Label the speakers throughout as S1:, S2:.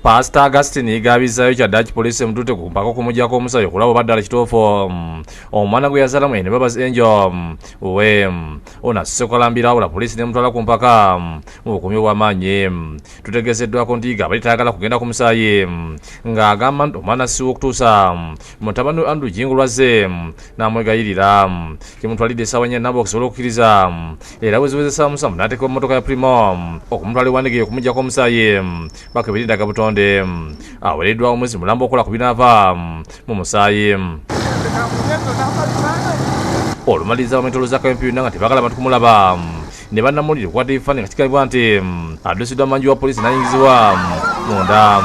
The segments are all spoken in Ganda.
S1: Pastor Augustine gabizayo kyadda kipoliisi mutute kumpako kumujjako omusayo kulaba baddala kitoofu omwana gwe yazala mwene Babazi Angel we ona sekolambira wala poliisi nemutwala kumpaka mu bukumyi bw'amaanyi. Tutegezeddwako nti abali tayagala kugenda ku musaayi ng'agamba nti omwana si w'okutuusa mutabani Andrew Jingulwaze n'amwegayirira kimutwalidde essaawa nnya namba okusobola okukkiriza era bwe ziwezesa musanvu n'ateeka emmotoka ya Primo okumutwala ewandigiye okumuggyako omusaayi bakebereddaga butonde awereddwa omwezi mulambo okola ku binaava mu musaayi. Olumaliriza bametolo za kampiyuna nga tebagala bantu kumulaba ne bannamulire okukwata ebifaananyi nga kigambibwa nti addusiddwa amanju wa poliisi n'ayingizibwa munda.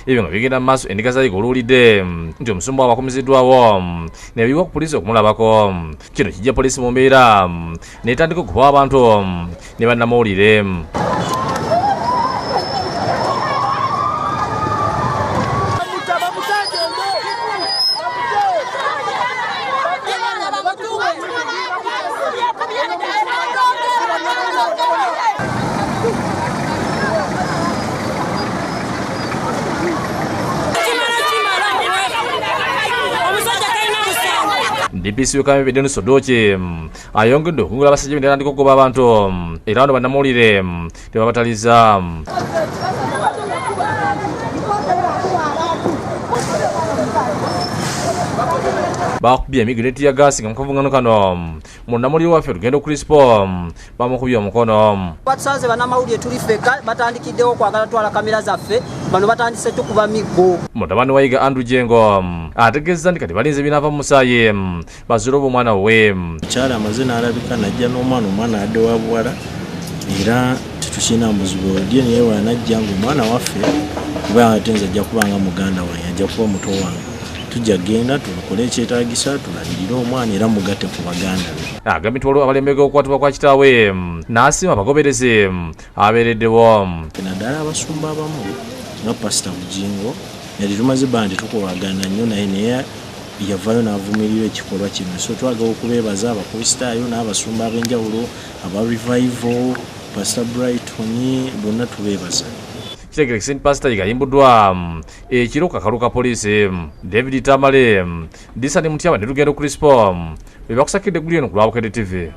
S1: Ebyo nga bigenda mu maaso endiga zayiga oluwulidde nti omusumba wabakomezeddwawo nebiwa ku poliisi okumulabako. Kino kijja poliisi mu mbeera netandika okukuba abantu ne bannamawulire. DPC w'Kamembe Dennis Odoche ayongedde okungula abasajja be netandika okugoba abantu era bano bannamawulire tebabataliza. Bakubye emigireti ya gaasi nga mukavungano kano munnamawulire waffe Lugendo Crispo bamukubye omukono.
S2: Batusanze bannamawulire tuli ffeka batandikiddewo okwagala twala kamera zaffe bano batandise tukuba miggo.
S1: Mutabani wa Yiga Andrew Jengo ategeeza nti kati balinze binaava mu musaayi bazuule oba omwana we.
S3: Mukyala amaze n'alabika najja omwana adde wa buwala era tetukina muzibu olye naye wanajja ng'omwana waffe kuba ate nze ajja kubanga muganda wange ajja kuba muto wange tujja genda tulukole ekyetaagisa tulabirire omwana era mugatte ku baganda be.
S1: Agamitwalo abalembega okukwatibwa kwa kitaawe n'asiima abagoberezi abeereddewo.
S3: Naddala abasumba abamu nga Pastor Bujingo yali tumaze bandi tukubagana nnyo naye yavaayo n'avumirira ekikolwa kino. So twagala okubeebaza abakristaayo n'abasumba ab'enjawulo aba Revival, Pastor Brighton bonna tubeebaza.
S1: Kitegerekese nti Pastor Yiga yimbuddwa ekiro kakalu ka poliisi. David Tamale, Disani Mutyaba ne Lugendo Crispo be bakusakidde eggulu eno ku Lwabukedde TV.